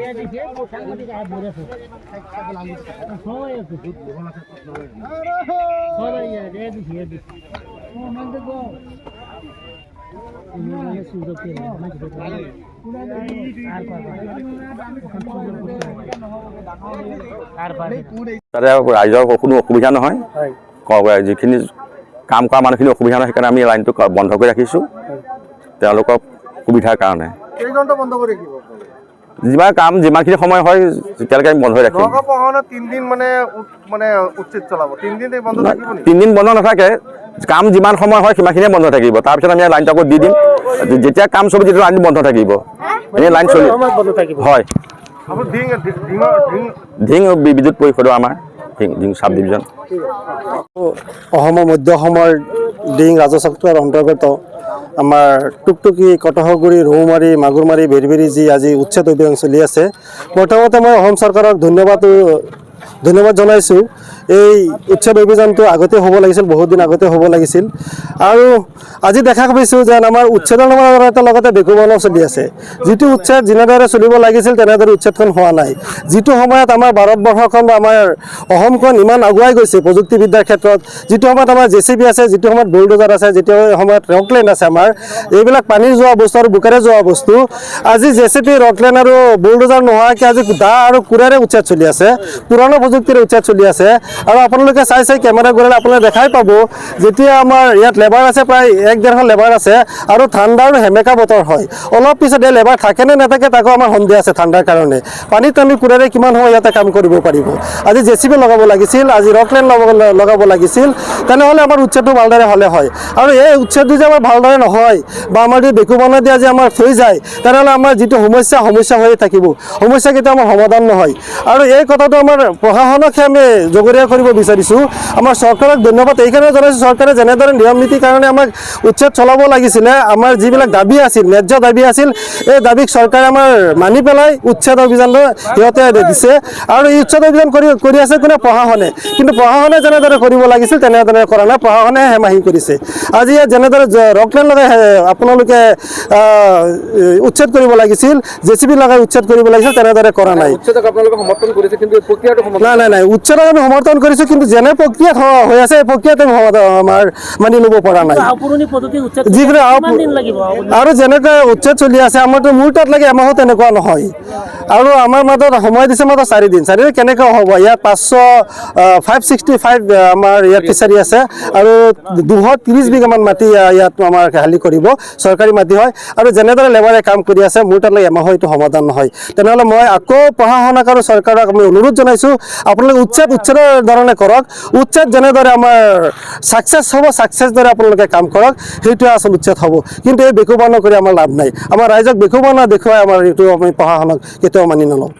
তাতে ৰাইজৰ কোনো অসুবিধা নহয়, যিখিনি কাম কৰা মানুহখিনি অসুবিধা নহয়, সেইকাৰণে আমি লাইনটো বন্ধ কৰি ৰাখিছোঁ তেওঁলোকৰ সুবিধাৰ কাৰণে। যিমান কাম যিমানখিনি সময় হয় তেতিয়ালৈকে আমি বন্ধ হৈ ৰাখিম। 3 দিন বন্ধ নাথাকে, কাম যিমান সময় হয় সিমানখিনিয়ে বন্ধ থাকিব। তাৰপিছত আমি লাইনটো আকৌ দি দিম, যেতিয়া কাম চলিব তেতিয়া লাইনটো বন্ধ থাকিব। এনেই লাইন চলি হয়। ধিং বিদ্যুৎ পৰিষদৰ আমাৰ ধিং চাব ডিভিজন। অসমৰ মধ্য অসমৰ ডিং ৰাজচক্ৰৰ অন্তৰ্গত আমাৰ টুকটুকি, কটহগুৰি, ৰৌমাৰী, মাগুৰমাৰী, বেৰবেৰী যি আজি উচ্ছেদ অভিযান চলি আছে, প্ৰথমতে মই অসম চৰকাৰক ধন্যবাদ জনাইছোঁ। এই উচ্ছেদ অভিযানটো আগতে হ'ব লাগিছিল, বহুত দিন আগতে হ'ব লাগিছিল। আৰু আজি দেখা পাইছোঁ যে আমাৰ উচ্ছেদৰ লগতে বেকুবনো চলি আছে। যিটো উচ্ছেদ যেনেদৰে চলিব লাগিছিল তেনেদৰে উচ্ছেদখন হোৱা নাই। যিটো সময়ত আমাৰ ভাৰতবৰ্ষখন বা আমাৰ অসমখন ইমান আগুৱাই গৈছে প্ৰযুক্তিবিদ্যাৰ ক্ষেত্ৰত, যিটো সময়ত আমাৰ JCB আছে, যিটো সময়ত বুলডোজাৰ আছে, যিটো সময়ত ৰকলেন আছে, আমাৰ এইবিলাক পানীৰ যোৱা বস্তু আৰু বুকেৰে যোৱা বস্তু, আজি JCB, ৰকলেন আৰু বুলডোজাৰ নোহোৱাকৈ আজি দা আৰু কোৰেৰে উচ্ছেদ চলি আছে, পুৰণা প্ৰযুক্তিৰে উচ্ছেদ চলি আছে। আৰু আপোনালোকে চাই কেমেৰা গ'লে আপোনালোকে দেখাই পাব, যেতিয়া আমাৰ ইয়াত লেবাৰ আছে প্ৰায় 1-1.5 লেবাৰ আছে আৰু ঠাণ্ডা আৰু সেমেকা বতৰ হয়, অলপ পিছত এই লেবাৰ থাকে নে নাথাকে তাকো আমাৰ সন্দেহ আছে ঠাণ্ডাৰ কাৰণে। পানীত আমি কোৰেৰে কিমান সময় ইয়াতে কাম কৰিব পাৰিব? আজি JCB লগাব লাগিছিল, আজি ৰকলেন লগাব লাগিছিল, তেনেহ'লে আমাৰ উচ্ছেদটো ভালদৰে হ'লে হয়। আৰু এই উচ্ছেদটো যে আমাৰ ভালদৰে নহয় বা আমাৰ যদি বেকুবনা দি আজি আমাৰ থৈ যায়, তেনেহ'লে আমাৰ যিটো সমস্যা হৈয়ে থাকিব, সমস্যা কেতিয়াও আমাৰ সমাধান নহয়। আৰু এই কথাটো আমাৰ প্ৰশাসনকহে আমি জগৰীয়া কৰিব বিচাৰিছোঁ। আমাৰ চৰকাৰক ধন্যবাদ এইকাৰণে জনাইছোঁ, চৰকাৰে যেনেদৰে নিয়ম নীতিৰ কাৰণে আমাক উচ্ছেদ চলাব লাগিছিলে, আমাৰ যিবিলাক দাবী আছিল, ন্যায্য দাবী আছিল, এই দাবীক চৰকাৰে আমাৰ মানি পেলাই উচ্ছেদ অভিযানটো সিহঁতে দিছে। আৰু এই উচ্ছেদ অভিযান কৰি আছে কোনে? প্ৰশাসনে। কিন্তু প্ৰশাসনে যেনেদৰে কৰিব লাগিছিল তেনেদৰে কৰা নাই, প্ৰশাসনে হেমাহি কৰিছে। আজি ইয়াত যেনেদৰে ৰকলেন লগাই আপোনালোকে উচ্ছেদ কৰিব লাগিছিল, JCB লগাই উচ্ছেদ কৰিব লাগিছিল, তেনেদৰে কৰা নাই। উচ্ছেদক আপোনালোকে সমৰ্থন কৰিছে, কিন্তু প্ৰক্ৰিয়াটো নাই, উচ্ছেদক আমি সমৰ্থন কৰিছোঁ, কিন্তু যেনে প্ৰক্ৰিয়াত হৈ আছে এই প্ৰক্ৰিয়াটো আমাৰ মানি ল'ব পৰা নাই। যিকোনো আৰু যেনেকৈ উচ্ছেদ চলি আছে, আমাৰতো মোৰ তাত লাগে এমাহো তেনেকুৱা নহয়। আৰু আমাৰ মাজত সময় দিছে মাত্ৰ 4 দিন। কেনেকৈ হ'ব? ইয়াত 565 আমাৰ ইয়াত ফিচাৰী আছে আৰু 230 বিঘামান মাটি ইয়াত আমাৰ খালী কৰিব, চৰকাৰী মাটি হয়। আৰু যেনেদৰে লেবাৰে কাম কৰি আছে, মোৰ তাত লাগে এমাহো এইটো সমাধান নহয়। তেনেহ'লে মই আকৌ প্ৰশাসনক আৰু চৰকাৰক আমি অনুৰোধ জনাইছোঁ, আপোনালোকে উচ্ছেদৰ ধৰণে কৰক। উচ্ছেদ যেনেদৰে আমাৰ ছাকচেছ হ'ব, ছাকচেছ দৰে আপোনালোকে কাম কৰক, সেইটোৱে আচল উচ্ছেদ হ'ব। কিন্তু এই বেকুবনা কৰি আমাৰ লাভ নাই। আমাৰ ৰাইজক বেকুবনা দেখুৱাই আমাৰ এইটো আমি প্ৰশাসনক কেতিয়াও মানি নলওঁ।